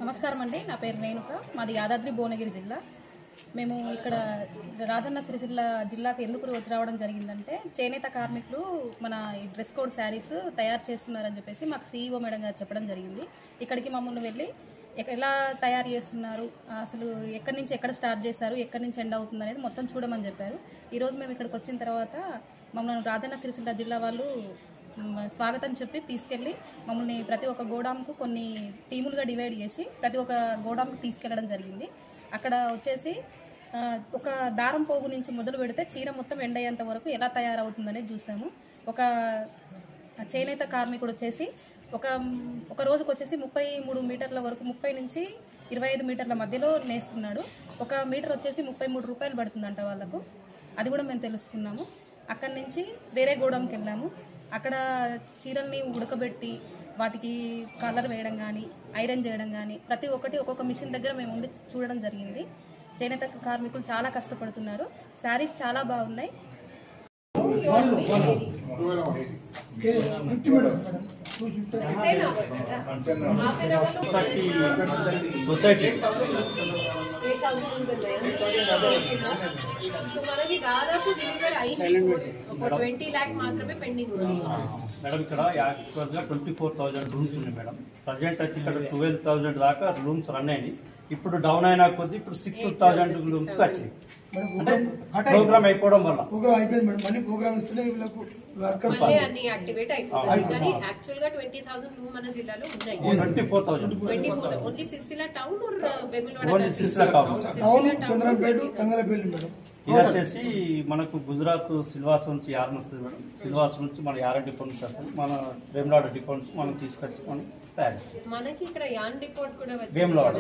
నమస్కారం అండి, నా పేరు రేణుక. మాది యాదాద్రి భువనగిరి జిల్లా. మేము ఇక్కడ రాజన్న సిరిసిల్ల జిల్లాకు ఎందుకు రావడం జరిగిందంటే, చేనేత కార్మికులు మన ఈ డ్రెస్ కోడ్ శారీస్ తయారు చేస్తున్నారని చెప్పేసి మాకు CEO మేడం గారు చెప్పడం జరిగింది. ఇక్కడికి మమ్మల్ని వెళ్ళి ఎలా తయారు చేస్తున్నారు, అసలు ఎక్కడి నుంచి ఎక్కడ స్టార్ట్ చేశారు, ఎక్కడి నుంచి ఎండ్ అవుతుంది అనేది మొత్తం చూడమని చెప్పారు. ఈరోజు మేము ఇక్కడికి వచ్చిన తర్వాత మమ్మల్ని రాజన్న సిరిసిల్ల జిల్లా వాళ్ళు స్వాగతం చెప్పి తీసుకెళ్ళి మమ్మల్ని ప్రతి ఒక్క గోడాంకు కొన్ని టీములుగా డివైడ్ చేసి ప్రతి ఒక్క గోడాంకు తీసుకెళ్లడం జరిగింది. అక్కడ వచ్చేసి ఒక దారం పోగు నుంచి మొదలు పెడితే చీర మొత్తం ఎండ్ అయ్యేంత వరకు ఎలా తయారవుతుందనేది చూసాము. ఒక చేనేత కార్మికుడు వచ్చేసి ఒక రోజుకు వచ్చేసి 33 మీటర్ల వరకు 30 నుంచి 25 మీటర్ల మధ్యలో నేస్తున్నాడు. ఒక మీటర్ వచ్చేసి 33 రూపాయలు పడుతుందంట వాళ్ళకు. అది కూడా మేము తెలుసుకున్నాము. అక్కడి నుంచి వేరే గోడంకి వెళ్ళాము. అక్కడ చీరల్ని ఉడకబెట్టి వాటికి కలర్ వేయడం కానీ ఐరన్ చేయడం కానీ ప్రతి ఒక్కటి ఒక్కొక్క మిషన్ దగ్గర మేము ఉండి చూడడం జరిగింది. చేనేత కార్మికులు చాలా కష్టపడుతున్నారు. శారీస్ చాలా బాగున్నాయి. మనకి దాదాపు డెలివరీ అయింది. 20 लाख మాత్రమే పెండింగ్ ఉంది మేడం. ఇక్కడ యాక్చువల్గా 24,000 రూమ్స్ ఉన్నాయి మేడం. ప్రజెంట్ అయితే ఇక్కడ 12,000 దాకా రూమ్స్ రన్ అయినాయి. ఇప్పుడు డౌన్ అయినా కొద్ది ఇప్పుడు 6,000 రూమ్స్ వచ్చింది. ప్రోగ్రామ్ అయిపోవడం వల్ల అన్ని యాక్టివేట్ అయిపోతాయి. కానీ యాక్చువల్ గా 20,000 రూమ్ మన జిల్లాలో ఉన్నాయి. 24,000 only Sircilla town or Vemulawada ఇది వచ్చేసి మనకు గుజరాత్ సిల్వాస్ నుంచి యార్న్ వస్తుంది మేడం. సిల్వాస్ నుంచి మన యార్న్ డిపో నుంచి వస్తుంది. మన వేములవాడ డిపో నుంచి మనం తీసుకొచ్చి మనం తయారు చేస్తాం. మనకి ఇక్కడ యాన్ డిపోట్ కూడా వేములవాడ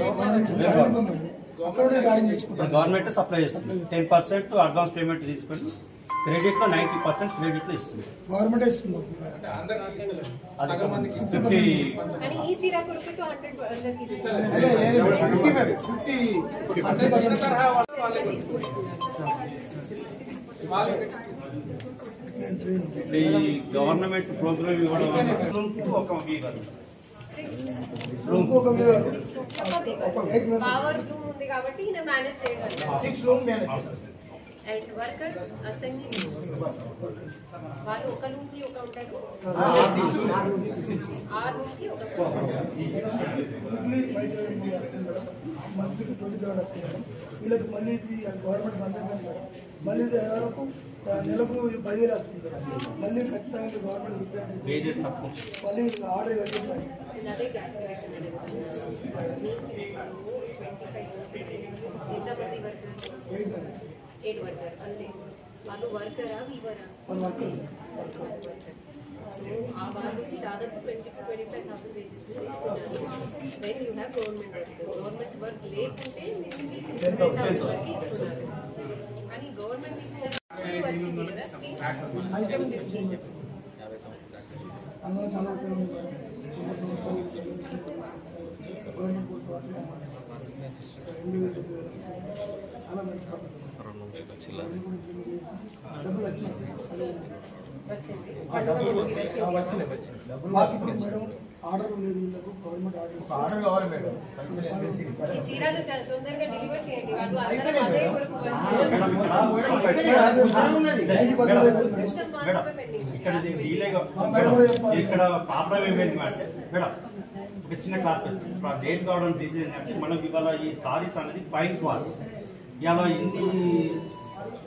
గవర్నమెంట్ సప్లై చేస్తుంది. 10% అడ్వాన్స్ పేమెంట్ తీసుకొని క్రెడిట్ లో 90% క్రెడిట్ లో ఇస్తుంది గవర్నమెంట్. ఇస్తుంది కానీ ఈ చీర కొరకు 100 ఈ గవర్నమెంట్ ప్రోగ్రామ్ ఇవ్వడం ఒక పవర్ రూమ్ ఉంది కాబట్టి మేనేజ్ చేయగలరు. అండ్ వర్కర్స్ అసెంబ్లీ వాళ్ళు ఒక రూమ్ కి ఒక ఉంటారు, ఆ రూమ్ కి ఒక వీళ్ళకి మళ్ళీ గవర్నమెంట్ బంధం మళ్ళీ వరకు నెలకు 10,000 వస్తుంది. మళ్ళీ ఖచ్చితంగా గవర్నమెంట్ మళ్ళీ ఆర్డర్ పెట్టింది. అదే క్యాల్కులేషన్ ఎంతమంది వర్కర్ 8 వర్కర్ అంతే. వాళ్ళు వర్కరా వీవరా? సో ఆ వాళ్ళకి దాదాపు 20-25,000 వేజెస్ తీసుకున్నారు. Then you have government work లేకుంటే మీకు 10,000 వరకు ఇస్తున్నారు. కానీ గవర్నమెంట్ వచ్చింది కదా స్కీమ్. ఆర్డర్ లేదు, గవర్నమెంట్ ఆర్డర్ కావాలి మేడం. ఈ చీరలు తొందరగా డెలివర్ చేయండి. వాళ్ళు అందరం అదే వరకు ఇక్కడ ప్రాబ్లం ఏమైంది మేడం? ఒక చిన్న క్లాత్ డేట్ కావడం డిజైన్ అంటే మనకి ఇవాళ ఈ సారీస్ అనేది ఫైన్ క్లాత్ ఇవాళ ఇన్ని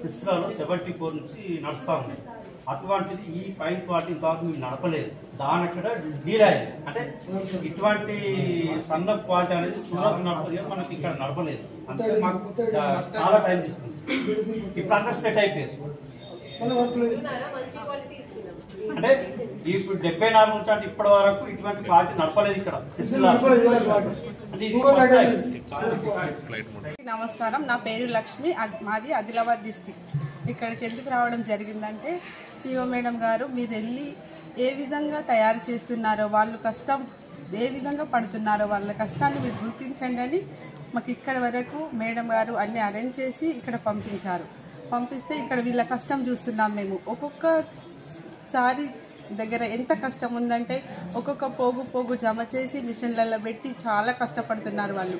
సిరిసిల్లలో 74 నుంచి నడుస్తూ ఉంది. అటువంటిది ఈ ఫైన్ క్వాలిటీ ఇంతవరకు మేము నడపలేదు. దాని అక్కడ డీల్ అయ్యింది. అంటే ఇటువంటి సన్న క్వాలిటీ అనేది సూరత్ నడుపుతుంది, మనకి ఇక్కడ నడపలేదు. అందుకే మాకు చాలా టైం తీసుకుంది. ఇప్పుడు అంతా సెట్ అయిపోయింది. అంటే ఇప్పుడు 74 నుంచి అంటే ఇప్పటి వరకు ఇటువంటి క్వాలిటీ నడపలేదు ఇక్కడ సిరిసిల్ల. నమస్కారం, నా పేరు లక్ష్మి, మాది ఆదిలాబాద్ డిస్టిక్. ఇక్కడికి ఎందుకు రావడం జరిగిందంటే సిఓ మేడం గారు మీరు వెళ్ళి ఏ విధంగా తయారు చేస్తున్నారో, వాళ్ళు కష్టం ఏ విధంగా పడుతున్నారో వాళ్ళ కష్టాన్ని మీరు గుర్తించండి అని మాకు ఇక్కడ వరకు మేడం గారు అన్ని అరేంజ్ చేసి ఇక్కడ పంపిస్తే ఇక్కడ వీళ్ళ కష్టం చూస్తున్నాం మేము. ఒక్కొక్కసారి దగ్గర ఎంత కష్టం ఉందంటే ఒక్కొక్క పోగు జమ చేసి మిషన్లలో పెట్టి చాలా కష్టపడుతున్నారు వాళ్ళు.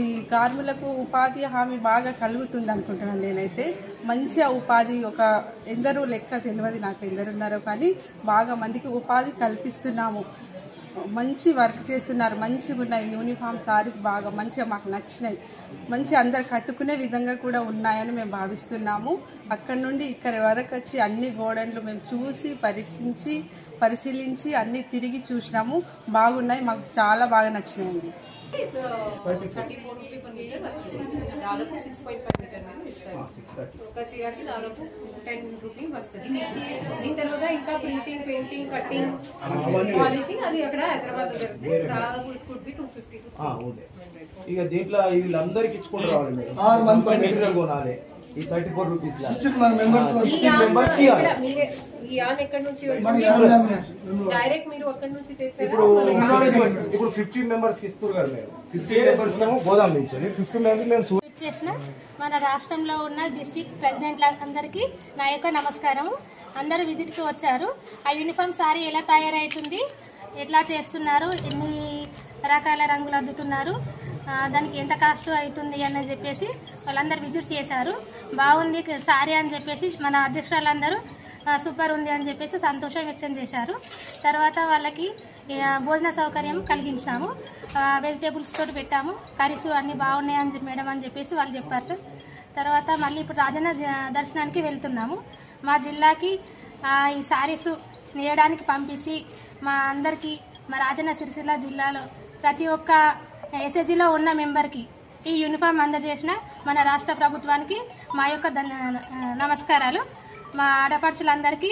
ఈ కార్మికులకు ఉపాధి హామీ బాగా కలుగుతుంది అనుకుంటున్నాను నేనైతే. మంచిగా ఉపాధి ఎందరూ లెక్క తెలియదు నాకు, ఎందరున్నారో కానీ బాగా మందికి ఉపాధి కల్పిస్తున్నాము. మంచి వర్క్ చేస్తున్నారు, మంచిగా ఉన్నాయి యూనిఫామ్ సారీస్, బాగా మంచిగా మాకు నచ్చినాయి. మంచి అందరు కట్టుకునే విధంగా కూడా ఉన్నాయని మేము భావిస్తున్నాము. అక్కడి నుండి ఇక్కడ వరకు వచ్చి అన్ని గోడన్లు మేము చూసి పరిశీలించి అన్ని తిరిగి చూసినాము. బాగున్నాయి, మాకు చాలా బాగా నచ్చినాయండి. 34 రూపీ per meter వస్తుంది. దాదాపు 6.5 మీటర్ మీద ఇస్తారు. ఒక చీరకి దాదాపు 10 రూపీ వస్తుంది. దీని తర్వాత ఇంకా ప్రింటింగ్, పెయింటింగ్, కటింగ్, పాలిషింగ్ అది అక్కడ హైదరాబాద్ లో జరుగుతుంది. దాదాపు ఇట్ కుడ్ బి 250 to 300. ఇక దీంట్లో వీళ్ళందరికి ఇచ్చుకుంటూ రావాలి మేడం. 6 మంది మెటీరియల్ కొనాలి. ఈ 34 రూపీస్ ఎక్కడి నుంచి డైరెక్ట్ మీరు అక్కడి నుంచి ఇప్పుడు 50 మెంబర్స్ ఇస్తారు కదా మేడం. 50 మెంబర్స్ గోదాం నుంచి 50 మెంబర్స్ మేము చేసిన మన రాష్ట్రంలో ఉన్న డిస్ట్రిక్ట్ ప్రెసిడెంట్ల అందరికీ నా యొక్క నమస్కారం. అందరూ విజిట్కి వచ్చారు. ఆ యూనిఫామ్ సారీ ఎలా తయారవుతుంది, ఎట్లా చేస్తున్నారు, ఎన్ని రకాల రంగులు అద్దుతున్నారు, దానికి ఎంత కాస్ట్ అవుతుంది అని చెప్పేసి వాళ్ళందరూ విజిట్ చేశారు. బాగుంది సారీ అని చెప్పేసి మన అధ్యక్షులందరూ సూపర్ ఉంది అని చెప్పేసి సంతోషం వ్యక్తం చేశారు. తర్వాత వాళ్ళకి భోజన సౌకర్యం కలిగించాము. వెజిటేబుల్స్ తోటి పెట్టాము. కర్రీస్ అన్నీ బాగున్నాయని మేడం అని చెప్పేసి వాళ్ళు చెప్పారు సార్. తర్వాత మళ్ళీ ఇప్పుడు రాజన్న దర్శనానికి వెళ్తున్నాము. మా జిల్లాకి ఈ సారీస్ నేయడానికి పంపించి మా అందరికీ మా రాజన్న సిరిసిల్ల జిల్లాలో ప్రతి ఒక్క ఎస్ఎస్జిలో ఉన్న మెంబర్కి ఈ యూనిఫామ్ అందజేసిన మన రాష్ట్ర ప్రభుత్వానికి మా యొక్క నమస్కారాలు. మా ఆడపడుచులందరికీ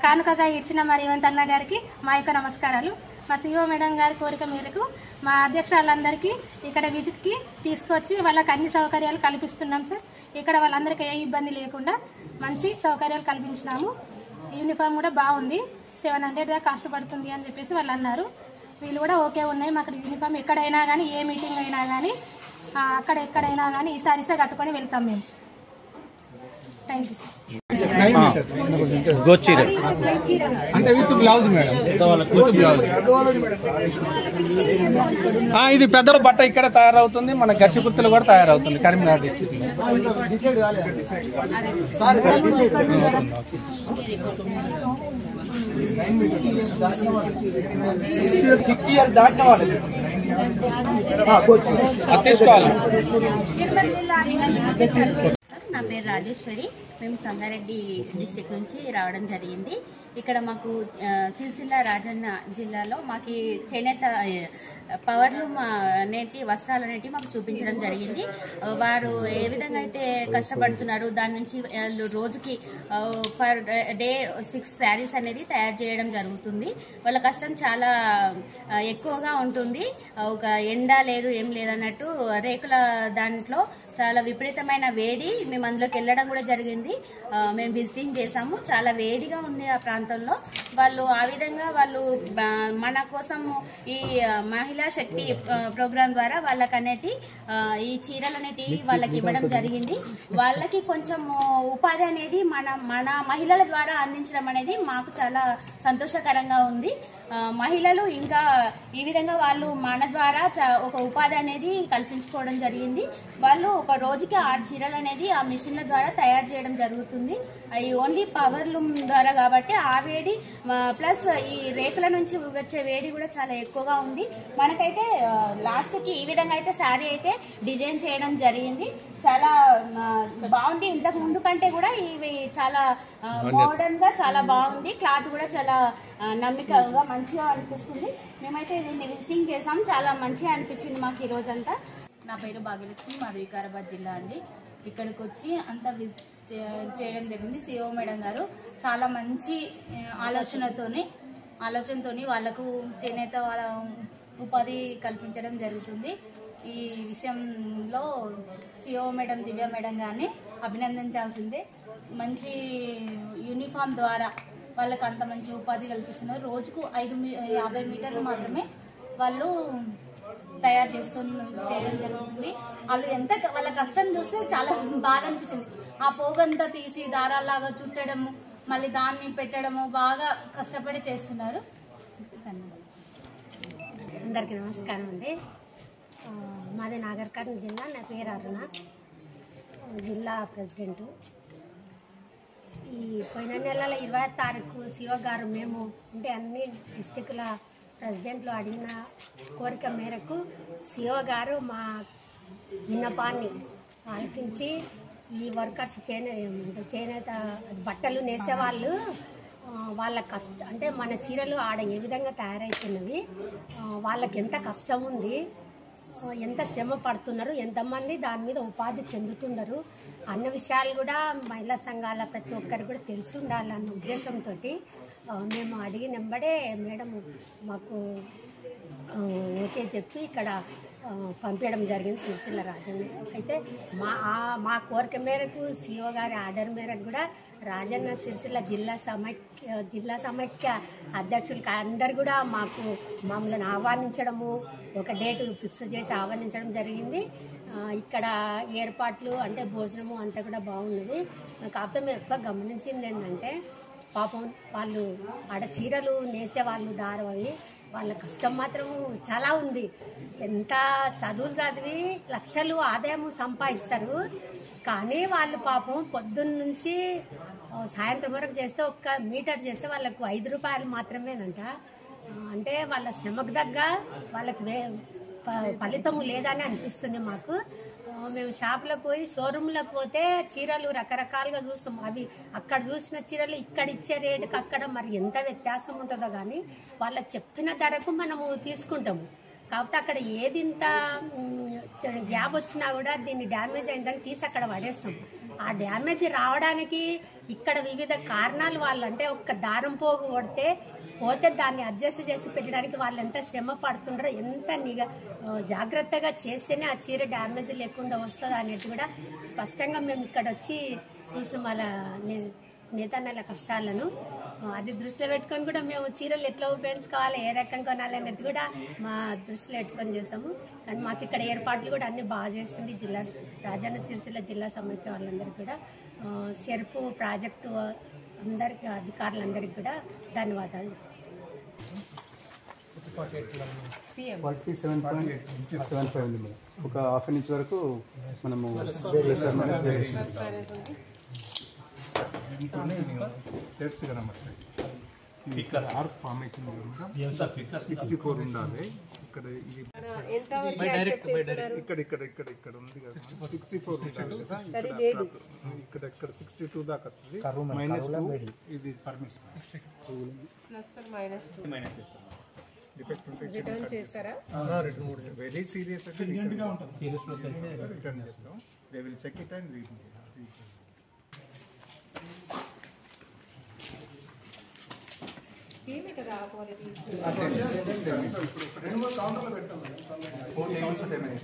కానుకగా ఇచ్చిన మా రేవంత్ అన్న గారికి మా యొక్క నమస్కారాలు. మా సిఓ మేడం గారి కోరిక మేరకు మా అధ్యక్షులందరికీ ఇక్కడ విజిట్కి తీసుకొచ్చి వాళ్ళకి అన్ని సౌకర్యాలు కల్పిస్తున్నాం సార్. ఇక్కడ వాళ్ళందరికీ ఏ ఇబ్బంది లేకుండా మంచి సౌకర్యాలు కల్పించినాము. యూనిఫామ్ కూడా బాగుంది, 700 దాకా కాస్ట్ పడుతుంది అని చెప్పేసి వాళ్ళు అన్నారు. వీళ్ళు కూడా ఓకే ఉన్నాయి. మాకు యూనిఫామ్ ఎక్కడైనా కానీ, ఏ మీటింగ్ అయినా కానీ, ఎక్కడైనా కానీ ఈ సారీసే కట్టుకొని వెళ్తాం మేము. Thank you sir. అంటే విత్ బ్లౌజ్ మేడం, ఇది పెద్దల బట్ట ఇక్కడ తయారవుతుంది. మన గర్షికుర్తలు కూడా తయారవుతుంది కరీంనగర్ డిస్ట్రిక్ట్ లో. దాటిన వాళ్ళు తీసుకోవాలి. నా పేరు రాజేశ్వరి. మేము సంగారెడ్డి డిస్ట్రిక్ట్ నుంచి రావడం జరిగింది. ఇక్కడ మాకు సిరిసిల్ల రాజన్న జిల్లాలో మాకు చేనేత పవర్లూమ్ అనేటి వస్త్రాలు అనేటివి మాకు చూపించడం జరిగింది. వారు ఏ విధంగా అయితే కష్టపడుతున్నారు, దాని నుంచి రోజుకి పర్ డే 6 శారీస్ అనేది తయారు చేయడం జరుగుతుంది. వాళ్ళ కష్టం చాలా ఎక్కువగా ఉంటుంది. ఒక ఎండ లేదు, ఏం లేదన్నట్టు రేకుల దాంట్లో చాలా విపరీతమైన వేడి. మేము అందులోకి వెళ్ళడం కూడా జరిగింది. మేము విజిటింగ్ చేసాము. చాలా వేడిగా ఉంది ఆ ప్రాంతంలో. వాళ్ళు ఆ విధంగా మన కోసం ఈ మహిళా శక్తి ప్రోగ్రాం ద్వారా వాళ్ళకనేటి ఈ చీరలు అనేటివి వాళ్ళకి ఇవ్వడం జరిగింది. వాళ్ళకి కొంచెం ఉపాధి అనేది మన మహిళల ద్వారా అందించడం అనేది మాకు చాలా సంతోషకరంగా ఉంది. మహిళలు ఇంకా ఈ విధంగా వాళ్ళు మన ద్వారా ఒక ఉపాధి అనేది కల్పించుకోవడం జరిగింది. వాళ్ళు ఒక రోజుకి 6 చీరలు అనేది ఆ మిషన్ల ద్వారా తయారు చేయడం జరుగుతుంది. అవి ఓన్లీ పవర్ లూమ్ ద్వారా కాబట్టి ఆ వేడి ప్లస్ ఈ రేకుల నుంచి వచ్చే వేడి కూడా చాలా ఎక్కువగా ఉంది. మనకైతే లాస్ట్కి ఈ విధంగా అయితే శారీ అయితే డిజైన్ చేయడం జరిగింది. చాలా బాగుంది. ఇంతకు ముందు కంటే కూడా ఇవి చాలా మోడర్న్ గా చాలా బాగుంది. క్లాత్ కూడా చాలా నమ్మికగా మంచిగా అనిపిస్తుంది. మేమైతే దీన్ని విజిటింగ్ చేసాం. చాలా మంచిగా అనిపించింది మాకు ఈ రోజంతా. నా పేరు భాగ్యలక్ష్మి, మాది వికారాబాద్ జిల్లా అండి. ఇక్కడికి వచ్చి అంతా విజిట్ చేయడం జరిగింది. సిఓ మేడం గారు చాలా మంచి ఆలోచనతోని వాళ్ళకు చేనేత ఉపాధి కల్పించడం జరుగుతుంది. ఈ విషయంలో సిఓ మేడం దివ్య మేడం గారిని అభినందించాల్సిందే. మంచి యూనిఫామ్ ద్వారా వాళ్ళకి అంత మంచి ఉపాధి కల్పిస్తున్నారు. రోజుకు 50 మీటర్లు మాత్రమే వాళ్ళు తయారు చేయడం జరుగుతుంది. వాళ్ళు వాళ్ళ కష్టం చూస్తే చాలా బాధ అనిపిస్తుంది. ఆ పోగంతా తీసి దారాల్లాగా చుట్టడము, మళ్ళీ దాన్ని పెట్టడము బాగా కష్టపడి చేస్తున్నారు. అందరికీ నమస్కారం అండి. మాది నాగర్ కర్నూలు జిల్లా. నా పేరు అరుణ, జిల్లా ప్రెసిడెంటు. ఈ పోయిన నెలల 20వ తారీఖు సిఓ గారు మేము అంటే అన్ని డిస్టిక్ల ప్రెసిడెంట్లు అడిగిన కోరిక మేరకు సిఓ గారు మా విన్నపాన్ని ఆలకించి ఈ వర్కర్స్ చేనేత బట్టలు నేసేవాళ్ళు వాళ్ళ అంటే మన చీరలు ఆడ ఏ విధంగా తయారవుతున్నవి, వాళ్ళకి ఎంత కష్టం ఉంది, ఎంత శ్రమ పడుతున్నారు, ఎంతమంది దాని మీద ఉపాధి చెందుతున్నారు అన్న విషయాలు కూడా మహిళా సంఘాల ప్రతి ఒక్కరికి కూడా తెలిసి ఉండాలన్న ఉద్దేశంతో మేము అడిగినంబడే మేడం మాకు ఓకే చెప్పి ఇక్కడ పంపించడం జరిగింది సిరిసిల్ల రాజన్న. అయితే మా కోరిక మేరకు సిఓ గారి ఆర్డర్ మేరకు కూడా రాజన్న సిరిసిల్ల జిల్లా సమైక్య అధ్యక్షులు అందరు కూడా మమ్మల్ని ఆహ్వానించడము, ఒక డేట్ ఫిక్స్ చేసి ఆహ్వానించడం జరిగింది. ఇక్కడ ఏర్పాట్లు అంటే భోజనము అంతా కూడా బాగున్నది. కాకపోతే మేము ఎక్కువ గమనించింది ఏంటంటే పాపం వాళ్ళు ఆడ చీరలు నేసే వాళ్ళు దారవి వాళ్ళ కష్టం మాత్రం చాలా ఉంది. ఎంత చదువులు చదివి లక్షలు ఆదాయం సంపాదిస్తారు, కానీ వాళ్ళు పాపం పొద్దున్న నుంచి సాయంత్రం వరకు చేస్తే 1 మీటర్ చేస్తే వాళ్ళకు 5 రూపాయలు మాత్రమేనంట. అంటే వాళ్ళ శ్రమకు తగ్గ వాళ్ళకి ఫలితము లేదని అనిపిస్తుంది మాకు. మేము షాపులకు పోయి షోరూంలకు పోతే చీరలు రకరకాలుగా చూస్తాం. అవి అక్కడ చూసిన చీరలు ఇక్కడ ఇచ్చే రేటుకి అక్కడ మరి ఎంత వ్యత్యాసం ఉంటుందో కానీ వాళ్ళ చెప్పిన ధరకు మనము తీసుకుంటాము. కాకపోతే అక్కడ ఏది ఇంత గ్యాప్ వచ్చినా కూడా దీన్ని డ్యామేజ్ అయిందని తీసి అక్కడ పడేస్తాం. ఆ డ్యామేజ్ రావడానికి ఇక్కడ వివిధ కారణాలు. వాళ్ళు అంటే ఒక్క దారం పోగు పోతే దాన్ని అడ్జస్ట్ చేసి పెట్టడానికి వాళ్ళు ఎంత శ్రమ పడుతుండ్రో, ఎంత జాగ్రత్తగా చేస్తేనే ఆ చీర డ్యామేజ్ లేకుండా వస్తుంది అనేది కూడా స్పష్టంగా మేము ఇక్కడ వచ్చి చూసి వాళ్ళ నేతన్నల కష్టాలను అది దృష్టిలో పెట్టుకొని కూడా మేము చీరలు ఎట్లా ఉపయోగించుకోవాలి, ఏ రకం కొనాలి అనేది కూడా మా దృష్టిలో పెట్టుకొని చేస్తాము. కానీ మాకు ఇక్కడ ఏర్పాట్లు కూడా అన్ని బాగా చేస్తుంది రాజన్న సిరిసిల్ల జిల్లా సమైక్య వాళ్ళందరికీ కూడా, సెర్పు ప్రాజెక్టు అందరికి అధికారులందరికీ కూడా ధన్యవాదాలు. 47.75 ఉంది మేడం. ఒక ½ ఇంచ్ వరకు మనము ఆర్క్ ఫార్మేషన్ 64 ఉండాలి. ఇక్కడ ఇక్కడ ఉంది కదా 64 ఉండాలి కదా. ఇక్కడ 62 దాకా వస్తుంది. -2 ఇది పర్మిషన్. రిటర్న్ చేస్తారా? వెరీ సీరియస్ రిటర్న్ చేస్తాం. They will check it and same కదా క్వాలిటీ. 4 tables